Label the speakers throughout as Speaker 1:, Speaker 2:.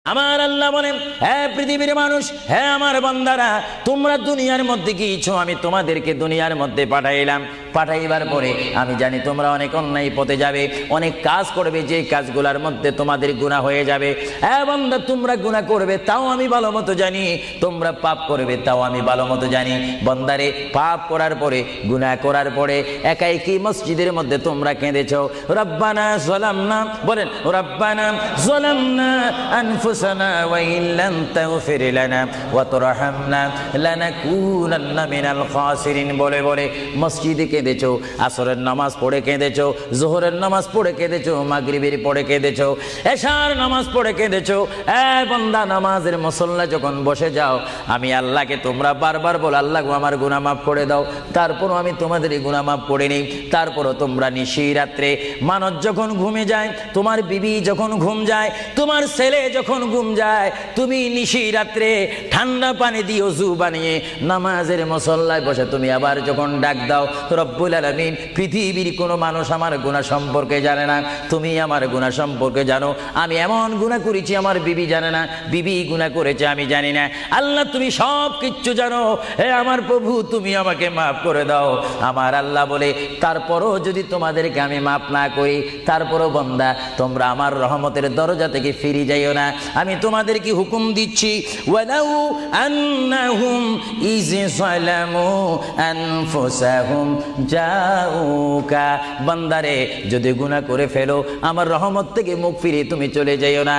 Speaker 1: আমার আল্লাহ বলেন, হে পৃথিবীর মানুষ, হে আমার বান্দারা, তোমরা দুনিয়ার মধ্যে গিয়েছো, আমি তোমাদেরকে দুনিয়ার মধ্যে পাঠাইলাম। পাঠাইবার পরে আমি জানি তোমরা অনেক অন্যায় পথে যাবে, অনেক কাজ করবে, যে কাজগুলোর মধ্যে তোমাদের গুনাহ হয়ে যাবে। হে বান্দা, তোমরা গুনাহ করবে তাও আমি ভালো মতো জানি, তোমরা পাপ করবে তাও আমি ভালো মতো জানি। বান্দারে, পাপ করার পরে, গুনাহ করার পরে একাই কি মসজিদের মধ্যে তোমরা কেঁদেছো, রব্বানা যালামনা, বলেন রব্বানা যালামনা আনফুসানা ওয়া ইল্লাম তাগফির লানা ওয়া তুরহামনা লানাকুনান্না মিনাল খাসিরিন বলে বলে মসজিদে কেঁদেছো, আসরের নামাজ পড়ে কেঁদেছো, যোহরের নামাজ পড়ে কেঁদেছো, মাগরিবের পড়ে কেঁদেছো, এশার নামাজ পড়ে কেঁদেছো। এ বান্দা, নামাজের মুসল্লা যখন বসে যাও, আমি আল্লাহকে তোমরা বারবার বল, আল্লাহ আমার গুনাহ মাফ করে দাও। তারপরও আমি তোমাদের গুনাহ মাফ করে নিই। তারপরও তোমরা নিশি রাত্রে, মানুষ যখন ঘুমে যায়, তোমার বিবি যখন ঘুম যায়, তোমার ছেলে যখন ঘুম যায়, তুমি নিশি রাত্রে ঠান্ডা পানি দিয়ে ওযু বানিয়ে নামাজের মুসল্লায় বসে তুমি আবার যখন ডাক দাও, রব্বুল আলামিন, পৃথিবীর কোনো মানুষ আমার গুনাহ সম্পর্কে জানে না, তুমি আমার গুনাহ সম্পর্কে জানো। আমি এমন গুনাহ করেছি আমার বিবি জানে না, বিবি গুনাহ করেছে আমি জানি না। আল্লাহ, তুমি সব কিচ্ছু জানো। হে আমার প্রভু, তুমি আমাকে মাফ করে দাও। আমার আল্লাহ বলে, তারপরও যদি তোমাদেরকে আমি মাফ না করি, তারপরও বান্দা, তোমরা আমার রহমতের দরজা থেকে ফিরে যাইও না। আমি তোমাদেরকে হুকুম দিচ্ছি, ওয়ালাউ আন্নাহুম ইয যালামু আনফুসাহুম জাউকা, বান্দারে, যদি গুনাহ করে ফেলো, আমার রহমত থেকে মুখ ফিরে তুমি চলে যাইও না।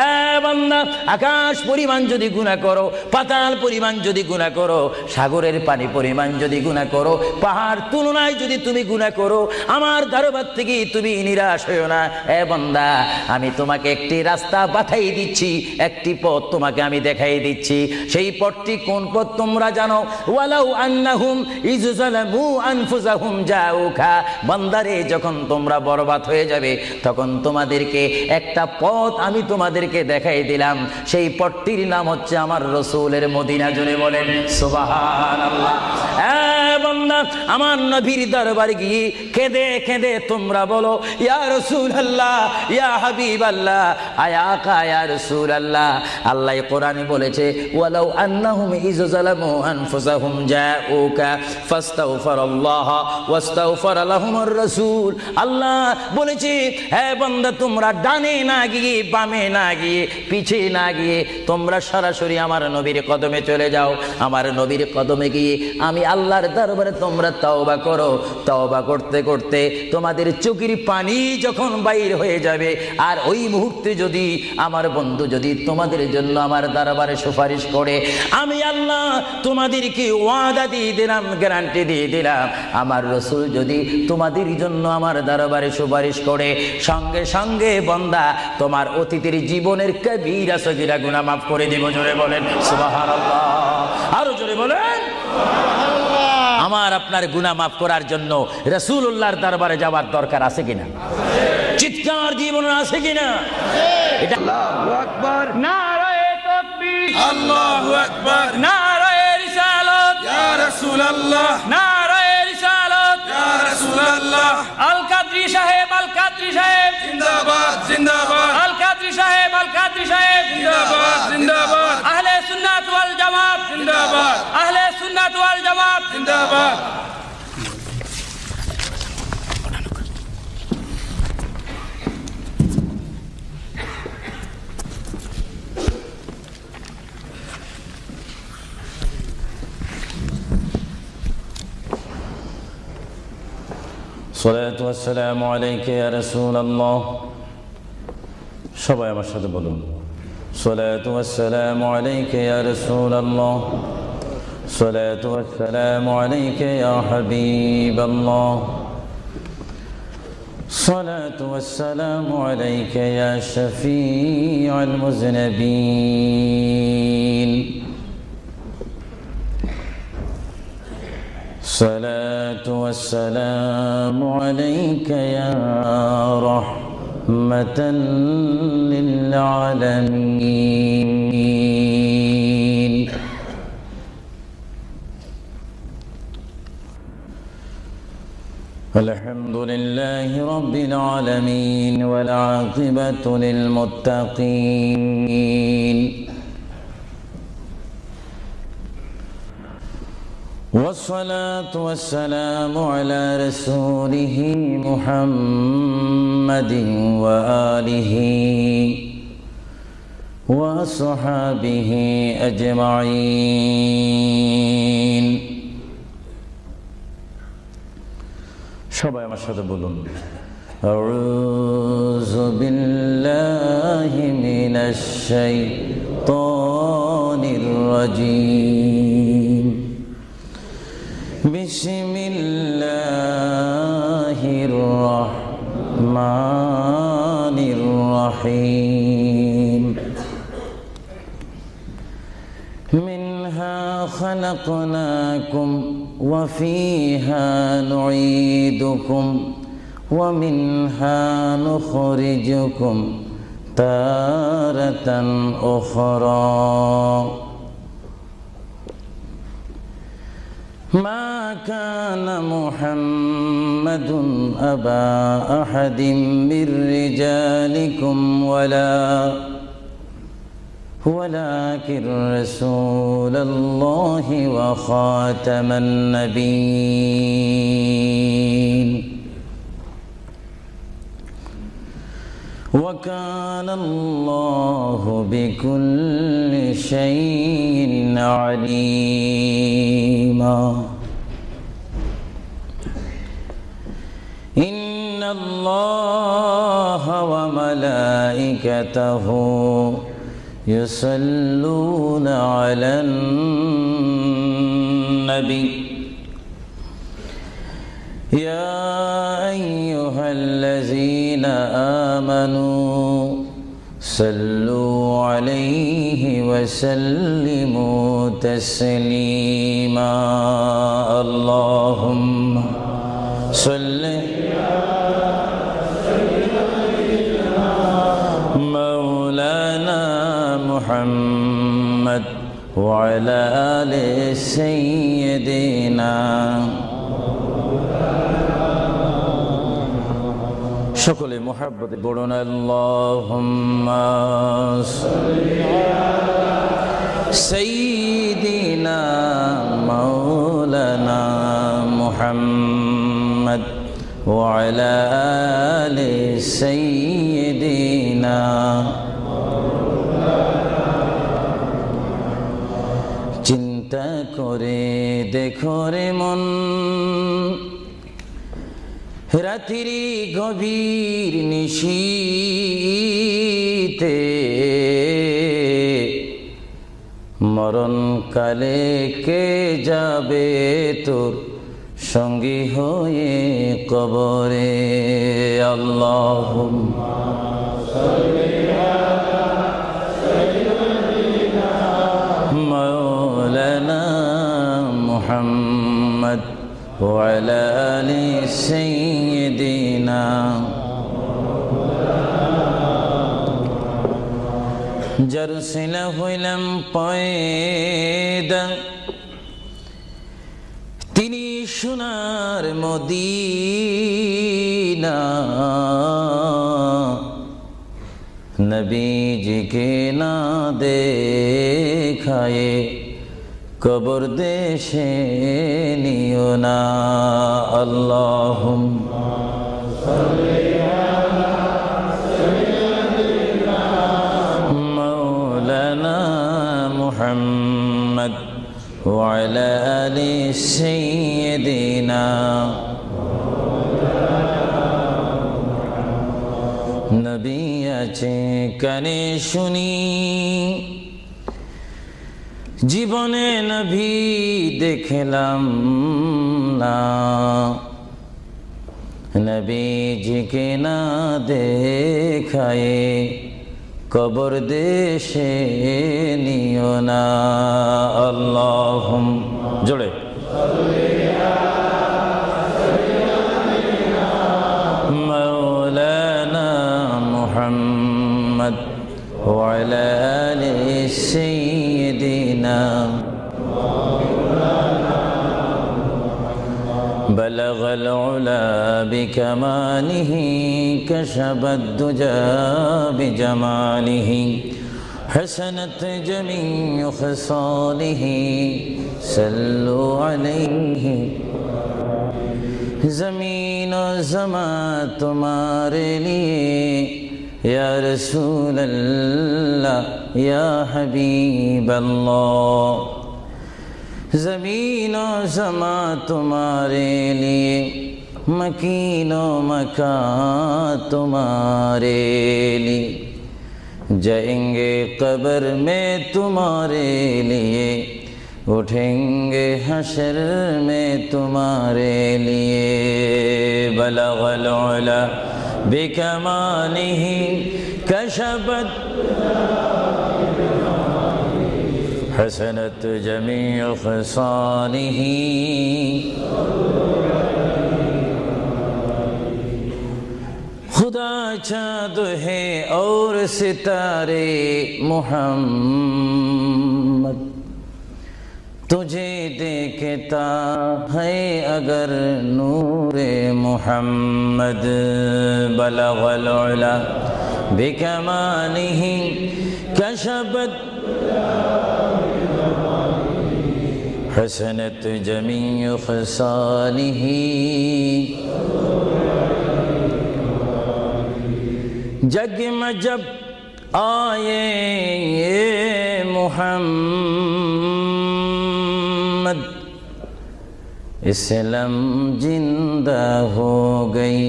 Speaker 1: এ বান্দা, আকাশ পরিমাণ যদি গুনাহ করো, পাতাল পরিমাণ যদি গুনাহ করো, সাগরের পানি পরিমাণ যদি গুনাহ করো, পাহাড় তুলনায় যদি তুমি গুনাহ করো, আমার দরবার থেকে তুমি নিরাশ হইও না। এ বান্দা, আমি তোমাকে একটি রাস্তা বাতাই দিচ্ছি, একটি পথ তোমাকে আমি দেখাই দিচ্ছি। সেই পথটি কোন পথ তোমরা জানো? ওয়ালাউ আন্নাহুম ইয যালামু আনফুসাহুম জাউকা, বান্দারে, যখন তোমরা বরবাদ হয়ে যাবে, তখন তোমাদেরকে একটা পথ আমি তোমাদেরকে দেখাই দিলাম। সেই পথটির নাম হচ্ছে আমার রাসূলের মদিনা। জোরে বলেন সুবহানাল্লাহ। বান্দা, আমার নবীর দরবারে গিয়ে কেঁদে কেঁদে তোমরা বলো, ইয়া রাসূলুল্লাহ, ইয়া হাবিবাল্লাহ, আয়াকা ইয়া রাসূলুল্লাহ। আল্লাহ কোরআনে বলেছে, ওয়ালাউ আন্নাহুম ইয যালামু আনফুসাহুম জাউকা ফাস্তাগফিরুল্লাহ ওয়াস্তাগফার লাহুমুর রাসূল। আল্লাহ বলেছে, হে বান্দা, তোমরা ডানে না গিয়ে, বামে না গিয়ে, পিছে না গিয়ে, তোমরা সরাসরি আমার নবীর কদমে চলে যাও। আমার নবীর কদমে গিয়ে আমি আল্লাহর দরবারে তোমরা তওবা করো। তওবা করতে করতে তোমাদের চোখের পানি যখন বাইর হয়ে যাবে, আর ওই মুহূর্তে যদি আমার বন্ধু যদি তোমাদের জন্য আমার দরবারে সুপারিশ করে, আমি আল্লাহ তোমাদেরকে ওয়াদা দিয়ে দিলাম, গ্যারান্টি দিয়ে দিলাম, আমার রাসূল যদি তোমাদের জন্য আমার দরবারে সুপারিশ করে, সঙ্গে সঙ্গে বান্দা, তোমার অতীতের জীবনের কবিরা সগীরা গুনাহ মাফ করে দিব। জোরে বলেন সুবহানাল্লাহ। আরো জোরে বলেন সুবহানাল্লাহ। আমার আপনার গুনাহ মাফ করার জন্য রাসূলুল্লাহর দরবারে যাওয়ার দরকার আছে কিনা? চিৎকার জীবন আছে কিনা? এটা আল্লাহু আকবার, নারায়ে তাকবীর, আল্লাহু আকবার, নারায়ে রিসালাত, ইয়া রাসূলুল্লাহ, নারায়ে রিসালাত, ইয়া রাসূলুল্লাহ। আল কাদরি সাহেব, আল কাদরি সাহেব জিন্দাবাদ, জিন্দাবাদ। আল কাদরি সাহেব, আল কাদরি সাহেব জিন্দাবাদ, জিন্দাবাদ। আহলে সুন্নাত ওয়াল জামাত জিন্দাবাদ, আহলে সুন্নাত ওয়াল জামাত জিন্দাবাদ। সালাতু ওয়াসসালামু আলাইকা ইয়া রাসূলুল্লাহ। সবাই আমার সাথে বলুন, সালাতু ওয়াসসালামু আলাইকা ইয়া রাসূলুল্লাহ, সালাতু ওয়াসসালামু আলাইকা ইয়া হাবিবাল্লাহ, সালাতু ওয়াসসালামু আলাইকা ইয়া শাফিউল মুযনিবিন, الصلاة والسلام عليك يا رحمة للعالمين. الحمد لله رب العالمين والعاقبة للمتقين. والصلاة والسلام على رسوله محمد وآله وصحبه أجمعين সবাই আমার সাথে বলুন أعوذ بالله من الشيطان الرجيم بسم الله الرحمن الرحيم منها خلقناكم وفيها نعيدكم ومنها نخرجكم تارة أخرى ما كان محمد أبا أحد من رجالكم ولكن رسول الله وخاتم النبيين وكان الله بكل شيء عليما إن الله وملائكته يصلون على النبي يا أيها الذين آمنوا صلوا عليه وسلموا تسليما اللهم صل مولانا محمد وعلى آل سيدنا সকলে মুহাব্বতে পড়ুন আল্লাহুম্মা সাল্লি আলা সাইয়্যিদিনা মাওলানা মুহাম্মদ ওয়া আলা আলি সাইয়্যিদিনা চিন্তা করে দেখো রে মন রাত্রি গভীর নিশীতে মরণকালে কে যাবে তোর সঙ্গী হয়ে কবরে আল্লাহুম্মা সাল্লি আলা সাইয়্যিদিনা মাওলানা মুহাম্মদ وعلى آل سيدنا جرسل হইলাম পয়দা তিনি সোনার মদিনা নবীজিকে না দেখায়ে কবর দেশে নিও না আল্লাহুম্মা সাল্লি আলা সাইয়্যিদিনা মাওলানা মুহাম্মদ ওয়া আলা আলি সাইয়্যিদিনা নবী আছে কানে শুনি জীবনে নবী দেখলাম না নবীজিকে না দেখায়ে কবর দেশে নিও না আল্লাহুম্মা জোরে মাওলানা মুহাম্মদ ওয়া আলা আলি সাইয়্যিদিনা بلغ العلا بكماله كشف الدجى بجماله حسنت جميع خصاله صلوا عليه زمین و زمان تمہارے لیے یا رسول اللہ یا حبیب اللہ زمین و زمان تمہارے لیے مکین و مکان تمہارے لیے جائیں گے قبر میں تمہارے لیے اٹھیں گے حشر میں تمہارے لیے بلغ العلا بکمالہ کشفت حسنت جمیع خصالہ خدا چاند ہے اور ستارے محمد تجھے دیکھتا ہے اگر نور محمد بلغ العلا بکمالہ کشفت حسنت جمیع خصالہ جگ میں جب آئے محمد اسلام زندہ ہو گئی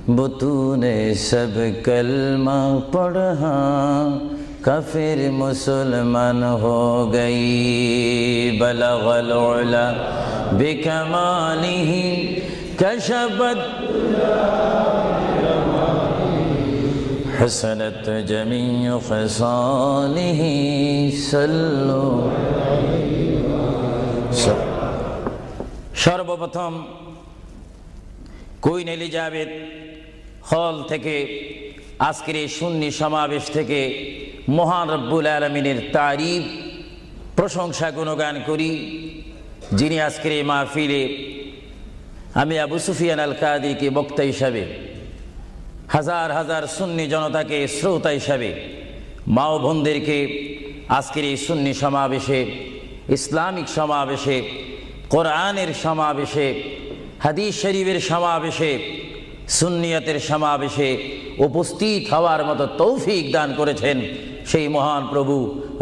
Speaker 1: بطون سب کلمہ پڑھا کافر مسلمان ہو گئی بلغ العلا بکمالہ کشفت حسنت جمیع خصالہ صلو সর্বপ্রথম কুইন এলিজাবেথ হল থেকে আজকের এই সুন্নি সমাবেশ থেকে মহান রব্বুল আলামিনের তারিফ প্রশংসা গুণগান করি যিনি আজকের এই মাহফিলে আমি আবু সুফিয়ান আল কাদিরকে বক্তা হিসাবে হাজার হাজার সুন্নি জনতাকে শ্রোতা হিসাবে মা ও বোনদেরকে আজকের এই সুন্নি সমাবেশে ইসলামিক সমাবেশে কোরআনের সমাবেশে হাদিস শরীফের সমাবেশে সুন্নিয়তের সমাবেশে উপস্থিত হওয়ার মতো তৌফিক দান করেছেন সেই মহান প্রভু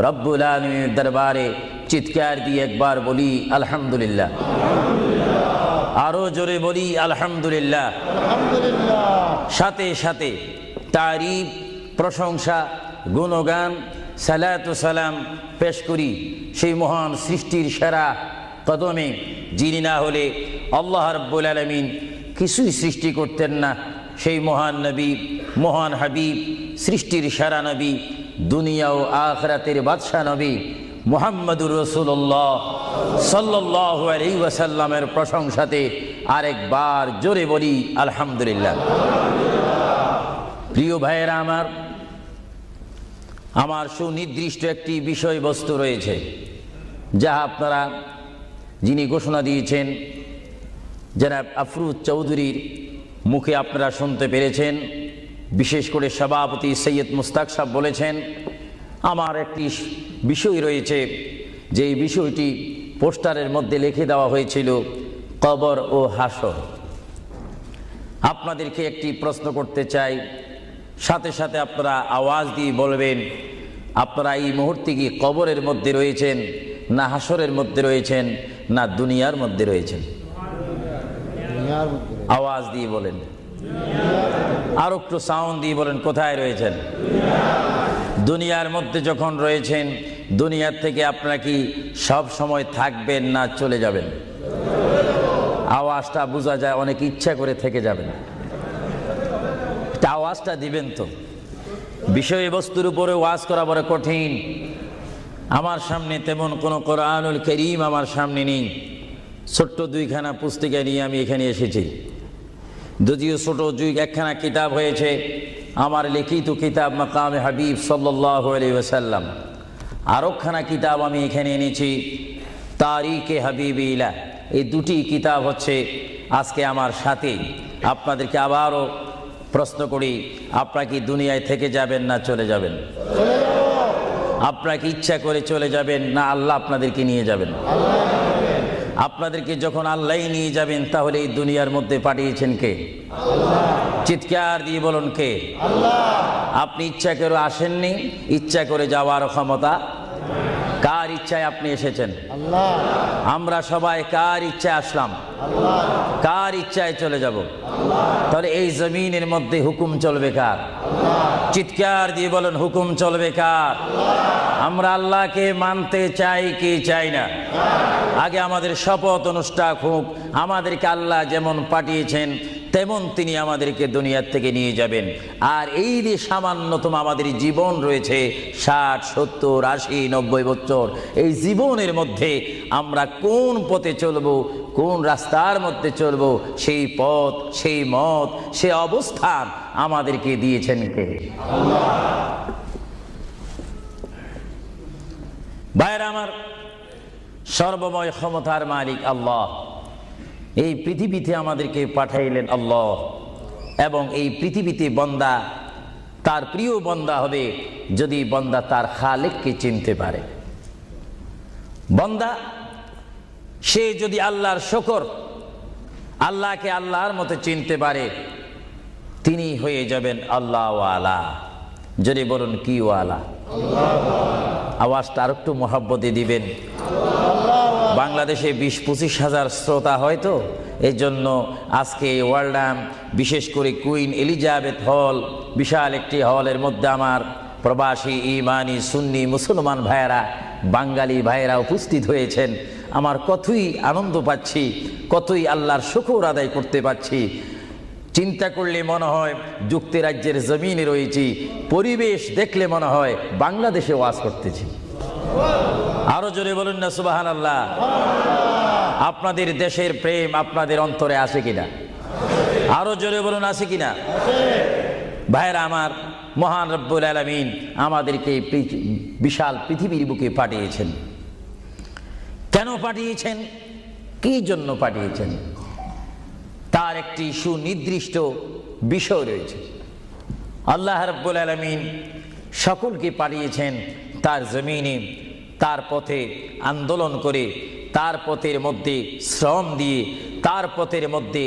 Speaker 1: রব্বুল আলামিনের দরবারে চিৎকার দিয়ে একবার বলি আলহামদুলিল্লাহ আরো জোরে বলি আলহামদুলিল্লাহ সাথে সাথে তারিফ প্রশংসা গুণগান সালাত ও সালাম পেশ করি সেই মহান সৃষ্টির সেরা কদমে যিনি না হলে আল্লাহ রাব্বুল আলামিন কিছুই সৃষ্টি করতেন না সেই মহান নবী মহান হাবিব সৃষ্টির সেরা নবী দুনিয়া ও আখিরাতের বাদশা নবী মুহাম্মদুর রাসূলুল্লাহ সাল্লাল্লাহু আলাইহি ওয়াসাল্লামের প্রশংসাতে আরেকবার জোরে বলি আলহামদুলিল্লাহ। প্রিয় ভাইয়েরা আমার সুনির্দিষ্ট একটি বিষয়বস্তু রয়েছে যা আপনারা যিনি ঘোষণা দিয়েছেন জনাব আফরোজ চৌধুরীর মুখে আপনারা শুনতে পেরেছেন। বিশেষ করে সভাপতি সৈয়দ মুস্তাক সাহেব বলেছেন আমার একটি বিষয় রয়েছে যে বিষয়টি পোস্টারের মধ্যে লিখে দেওয়া হয়েছিল কবর ও হাসর। আপনাদেরকে একটি প্রশ্ন করতে চাই, সাথে সাথে আপনারা আওয়াজ দিয়ে বলবেন আপনারা এই মুহূর্তে কি কবরের মধ্যে রয়েছেন না হাসরের মধ্যে রয়েছেন না দুনিয়ার মধ্যে রয়েছেন? আওয়াজ দিয়ে বলেন, আর একটু সাউন্ড দিয়ে বলেন কোথায় রয়েছেন? দুনিয়ার মধ্যে যখন রয়েছেন দুনিয়ার থেকে আপনারা কি সব সময় থাকবেন না চলে যাবেন? আওয়াজটা বোঝা যায় অনেক ইচ্ছা করে থেকে যাবেন, আওয়াজটা দিবেন তো। বিষয়বস্তুর উপরে ওয়াজ করা বড় কঠিন। আমার সামনে তেমন কোনো কোরআনুল কারীম আমার সামনে নেই, ছোট্ট দুইখানা পুস্তিকা নিয়ে আমি এখানে এসেছি। যদিও ছোট একখানা কিতাব হয়েছে আমার লিখিত কিতাব মাকামে হাবিব সাল্লাল্লাহু আলাইহি ওয়াসাল্লাম, আরেকখানা কিতাব আমি এখানে এনেছি তারিকে হাবিবিল্লাহ। এই দুটি কিতাব হচ্ছে আজকে আমার সাথে। আপনাদেরকে আবারও প্রশ্ন করি, আপনারা কি দুনিয়ায় থেকে যাবেন না চলে যাবেন? আপনাকে ইচ্ছা করে চলে যাবেন না আল্লাহ আপনাদেরকে নিয়ে যাবেন? আপনাদেরকে যখন আল্লাহই নিয়ে যাবেন তাহলে এই দুনিয়ার মধ্যে পাঠিয়েছেন কে? চিৎকার দিয়ে বলুন কে? আপনি ইচ্ছা করে আসেননি, ইচ্ছা করে যাওয়ার ক্ষমতা কার ইচ্ছায় আপনি এসেছেন? আমরা সবাই কার ইচ্ছায় আসলাম? কার ইচ্ছায় চলে যাব? তাহলে এই জমিনের মধ্যে হুকুম চলবে কার? চিৎকার দিয়ে বলেন হুকুম চলবে কার? আমরা আল্লাহকে মানতে চাই কি চাই না? আগে আমাদের শপথ অনুষ্ঠান হোক, আমাদেরকে আল্লাহ যেমন পাঠিয়েছেন তেমন তিনি আমাদেরকে দুনিয়ার থেকে নিয়ে যাবেন। আর এই যে সামান্যতম আমাদের জীবন রয়েছে 60, 70, 80, 90 বছর, এই জীবনের মধ্যে আমরা কোন পথে চলবো, কোন রাস্তার মধ্যে চলবো, সেই পথ, সেই মত, সে অবস্থান আমাদেরকে দিয়েছেন কে? ভাইরা আমার, সর্বময় ক্ষমতার মালিক আল্লাহ এই পৃথিবীতে আমাদেরকে পাঠাইলেন আল্লাহ, এবং এই পৃথিবীতে বান্দা তার প্রিয় বান্দা হবে যদি বান্দা তার খালেককে চিনতে পারে। বান্দা সে যদি আল্লাহর শুকর, আল্লাহকে আল্লাহর মতো চিনতে পারে, তিনি হয়ে যাবেন আল্লাহ ওয়ালা। যদি বলুন কি ওয়ালা? আওয়াজটা আর একটু মহব্বতে দিবেন। বাংলাদেশে 20-25 হাজার শ্রোতা হয়তো, এই জন্য আজকে ওয়ার্ল্ডাম, বিশেষ করে কুইন এলিজাবেথ হল, বিশাল একটি হলের মধ্যে আমার প্রবাসী ইমানি সুন্নি মুসলমান ভাইয়েরা, বাঙালি ভাইয়েরা উপস্থিত হয়েছেন। আমার কতই আনন্দ পাচ্ছি, কতই আল্লাহর শুকর আদায় করতে পারছি। চিন্তা করলে মনে হয় যুক্তরাজ্যের জমিনে রয়েছি, পরিবেশ দেখলে মনে হয় বাংলাদেশে ওয়াজ করতেছি। আরো জোরে বলুন না সুবহানাল্লাহ। আপনাদের দেশের প্রেম আপনাদের অন্তরে আছে কিনা? আরো জোরে বলুন আছে কিনা? ভাইরা আমার, মহান রব্বুল আলামিন আমাদেরকে বিশাল পৃথিবীর বুকে পাঠিয়েছেন। কেন পাঠিয়েছেন? কি জন্য পাঠিয়েছেন? তার একটি সুনির্দিষ্ট বিষয় রয়েছে। আল্লাহ রাব্বুল আলামিন সকলকে পাঠিয়েছেন তার জমিনে, তার পথে আন্দোলন করে, তার পথের মধ্যে শ্রম দিয়ে, তার পথের মধ্যে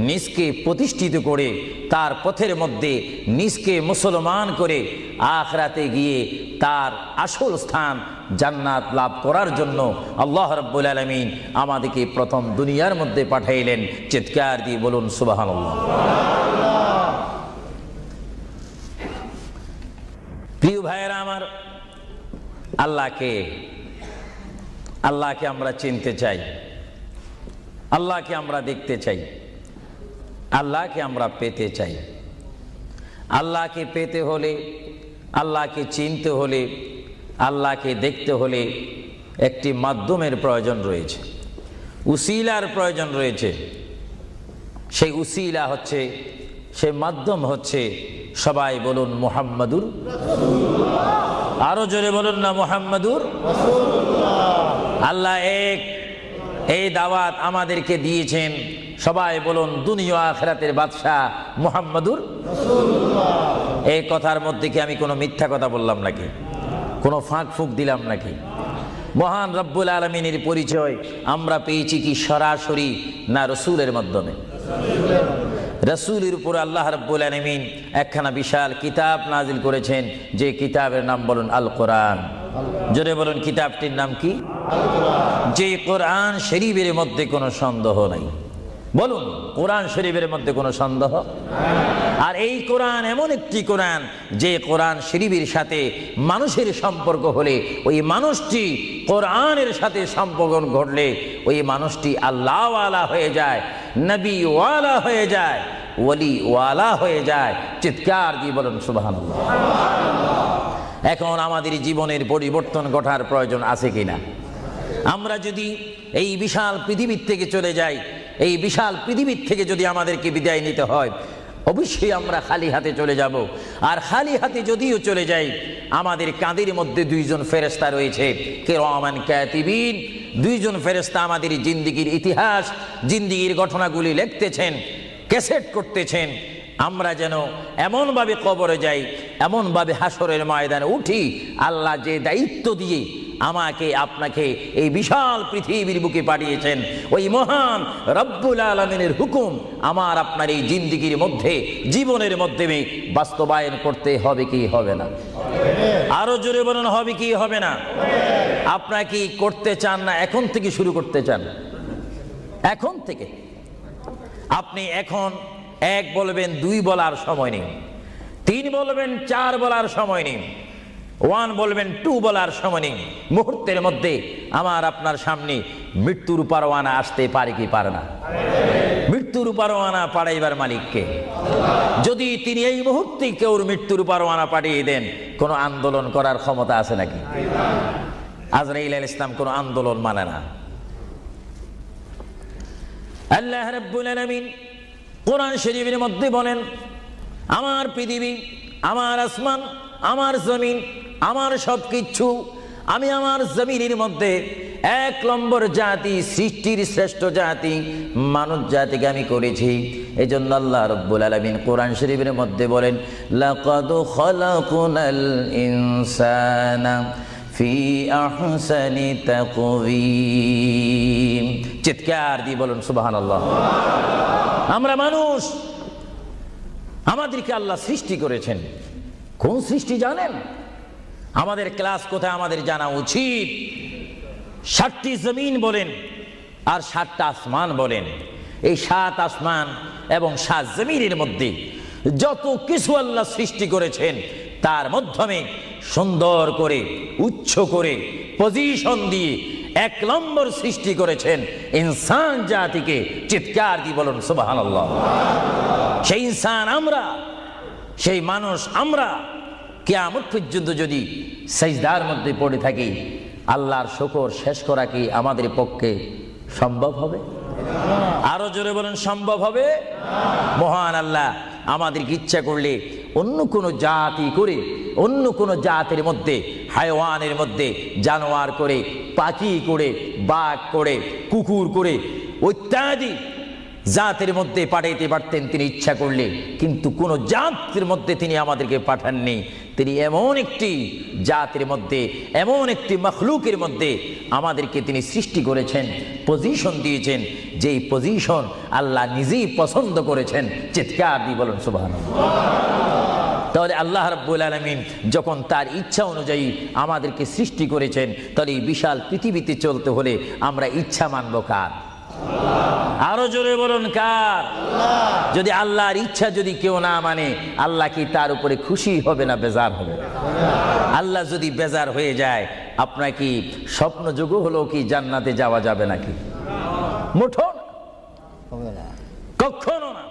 Speaker 1: নিজকে প্রতিষ্ঠিত করে, তার পথের মধ্যে নিজকে মুসলমান করে আখিরাতে গিয়ে তার আসল স্থান জান্নাত লাভ করার জন্য আল্লাহ রাব্বুল আলামিন আমাদেরকে প্রথম দুনিয়ার মধ্যে পাঠাইলেন। চিৎকার দিয়ে বলুন সুবহানাল্লাহ। প্রিয় ভাইয়েরা আমার, আল্লাহকে আমরা চিনতে চাই, আল্লাহকে আমরা দেখতে চাই, আল্লাহকে আমরা পেতে চাই। আল্লাহকে পেতে হলে, আল্লাহকে চিনতে হলে, আল্লাহকে দেখতে হলে একটি মাধ্যমের প্রয়োজন রয়েছে, উসিলার প্রয়োজন রয়েছে। সেই উসিলা হচ্ছে, সেই মাধ্যম হচ্ছে, সবাই বলুন মুহাম্মাদুর রাসূলুল্লাহ। আরো জোরে বলুন না মুহাম্মাদুর রাসূলুল্লাহ। আল্লাহ এক, এই দাওয়াত আমাদেরকে দিয়েছেন। সবাই বলুন দুনিয়া আখিরাতের বাদশাহ মুহাম্মাদুর রাসূলুল্লাহ। এই কথার মধ্যে কি আমি কোনো মিথ্যা কথা বললাম নাকি? কোনো ফাঁক ফুক দিলাম নাকি? মহান রব্বুল আলামিনের পরিচয় আমরা পেয়েছি কি সরাসরি না রসুলের মাধ্যমে? রসুলের উপর আল্লাহ রাব্বুল আলামিন একখানা বিশাল কিতাব নাজিল করেছেন, যে কিতাবের নাম বলুন আল কোরআন। জোরে বলুন কিতাবটির নাম কি? যে কোরআন শরীফের মধ্যে কোনো সন্দেহ নাই। বলুন কোরআন শরীফের মধ্যে কোনো সন্দেহ? আর এই কোরআন এমন একটি কোরআন, যে কোরআন শরীফের সাথে মানুষের সম্পর্ক হলে, ওই মানুষটি কোরআনের সাথে সম্পর্ক ঘটলে ওই মানুষটি আল্লাহওয়ালা হয়ে যায়, নবীওয়ালা হয়ে যায়, ওয়ালিওয়ালা হয়ে যায়। চিৎকার দিয়ে বলুন সুবহানাল্লাহ। এখন আমাদের জীবনের পরিবর্তন ঘটার প্রয়োজন আছে কিনা? আমরা যদি এই বিশাল পৃথিবীর থেকে চলে যাই, এই বিশাল পৃথিবীর থেকে যদি আমাদেরকে বিদায় নিতে হয়, অবশ্যই আমরা খালি হাতে চলে যাব। আর খালি হাতে যদিও চলে যাই, আমাদের কাঁধের মধ্যে দুইজন ফেরেশতা রয়েছে, কিরামান কাতিবিন। দুইজন ফেরেশতা আমাদের জিন্দেগির ইতিহাস, জিন্দেগির ঘটনাগুলি লিখতেছেন, ক্যাসেট করতেছেন। আমরা যেন এমনভাবে কবরে যাই এমন ভাবে হাসরের ময়দানে উঠি, আল্লাহ যে দায়িত্ব দিয়ে আমাকে আপনাকে এই বিশাল পৃথিবীর বুকে পাঠিয়েছেন, ওই মহান রব্বুল আলামিনের হুকুম আমার আপনার এই জিন্দেগির মধ্যে, জীবনের মাধ্যমে বাস্তবায়ন করতে হবে কি হবে না? আরো জোরে বলুন, হবে কি হবে না? আপনারা কি করতে চান না এখন থেকে শুরু করতে চান? এখন থেকে আপনি এখন 1 বলবেন, 2 বলার সময় নেই, 3 বলবেন, 4 বলার সময় নেই, 1 বলবেন, 2 বলার সময় নেই। মুহূর্তের মধ্যে আমার আপনার সামনে মৃত্যুর পরোয়ানা আসতে পারে কি পারে না? মৃত্যুর পরোয়ানা পাঠাইবার মালিককে। যদি তিনি এই মুহূর্তে কেউ মৃত্যুর পরোয়ানা পাঠিয়ে দেন, কোনো আন্দোলন করার ক্ষমতা আছে নাকি? আজরাইল আলাইহিস সালাম কোনো আন্দোলন মানে না। আল্লাহ রাব্বুল আলামিন কোরআন শরীফের মধ্যে বলেন, আমার পৃথিবী, আমার আসমান, আমার জমিন, আমার সবকিছু, আমি আমার জমিনের মধ্যে 1 নম্বর জাতি, সৃষ্টির শ্রেষ্ঠ জাতি মানব জাতিকে আমি করেছি। এজন্য আল্লাহ রাব্বুল আলামিন কোরআন শরীফের মধ্যে বলেন, লাকাদ খালাকুনাল ইনসানা ফি আহসানি তাকওয়িম। চিৎকার দিয়ে বলুন সুবহানাল্লাহ। আমরা মানুষ, আমাদেরকে আল্লাহ সৃষ্টি করেছেন। কোন সৃষ্টি জানেন? আমাদের ক্লাস কোথায় আমাদের জানা উচিত। 7টি জমিন বলেন আর 7টা আসমান বলেন। এই 7 আসমান এবং 7 জমিনের মধ্যে যত কিছু আল্লাহ সৃষ্টি করেছেন, তার মাধ্যমে সুন্দর করে, উচ্চ করে, পজিশন দিয়ে 1 নম্বর সৃষ্টি করেছেন ইনসান জাতিকে। চিৎকার দিয়ে বলুন সুবহানাল্লাহ। সেই ইনসান আমরা, সেই মানুষ আমরা, কিয়ামত পর্যন্ত যদি সিজদার মধ্যে পড়ে থাকি, আল্লাহর শুকর শেষ করা কি আমাদের পক্ষে সম্ভব হবে? আরো জোরে বলেন, সম্ভব হবে? মহান আল্লাহ আমাদেরকে ইচ্ছা করলে অন্য কোনো জাতি করে, অন্য কোনো জাতির মধ্যে, হায়াওয়ানের মধ্যে জানোয়ার করে, পাখি করে, বাঘ করে, কুকুর করে, ইত্যাদি জাতের মধ্যে পাঠাইতে পারতেন তিনি ইচ্ছা করলে। কিন্তু কোন জাতির মধ্যে তিনি আমাদেরকে পাঠাননি। তিনি এমন একটি জাতির মধ্যে, এমন একটি মখলুকের মধ্যে আমাদেরকে তিনি সৃষ্টি করেছেন, পজিশন দিয়েছেন, যেই পজিশন আল্লাহ নিজেই পছন্দ করেছেন। চিৎকার দিয়ে বলুন সুবহানাল্লাহ। তাহলে আল্লাহ রাব্বুল আলামিন যখন তার ইচ্ছা অনুযায়ী আমাদেরকে সৃষ্টি করেছেন, তাহলে এই বিশাল পৃথিবীতে চলতে হলে আমরা ইচ্ছা মানব কার? আরো জোরে বলুন কার? যদি আল্লাহর ইচ্ছা যদি কেউ না মানে, আল্লাহ কি তার উপরে খুশি হবে না বেজার হবে? আল্লাহ যদি বেজার হয়ে যায়, আপনার কি স্বপ্ন যোগ হলো কি জান্নাতে যাওয়া যাবে নাকি? মুঠো না, কখনো না।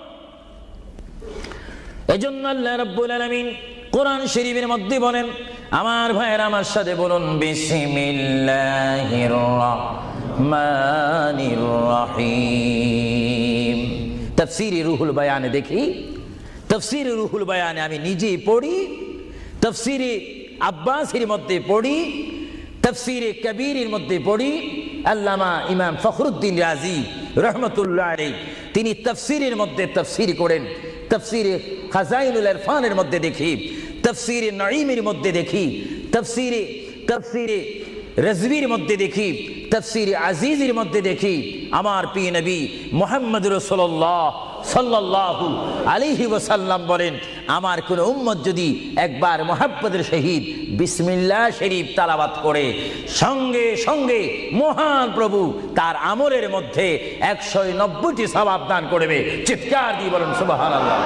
Speaker 1: এজন্য আল্লাহ রাব্বুল আলামিন কোরআন শরীফের মধ্যে বলেন, আমার ভাইয়েরা আমার সাথে বলুন, বিসমিল্লাহির রাহমানির রহিম। তাফসীরে রুহুল বায়ানে দেখি, তাফসীরে রুহুল বায়ানে আমি নিজেই পড়ি, তাফসীরে আব্বাসীর মধ্যে পড়ি, তাফসীরে কবীরের মধ্যে পড়ি। আল্লামা ইমাম ফখরুদ্দিন রাজি রহমতুল্লাহ আলাইহি তিনি তাফসীরের মধ্যে তাফসীর করেন। তাফসীরে খাজাইনুল ইরফানের মধ্যে দেখি, তাফসীরে নাঈমের মধ্যে দেখি, তাফসীরে রাজভির মধ্যে দেখি, তাফসীরে আজিজের মধ্যে দেখি। আমার প্রিয় নবী মুহাম্মদ রাসূলুল্লাহ সাল্লাল্লাহু আলাইহি ওয়াসাল্লাম বলেন, আমার কোন উম্মত যদি একবার মুহাম্মদের সহিত বিসমিল্লাহ শরীফ তেলাওয়াত করে, সঙ্গে সঙ্গে মহান প্রভু তার আমলের মধ্যে 190টি সওয়াব দান করবে। চিৎকার দিয়ে বলেন সুবহানাল্লাহ।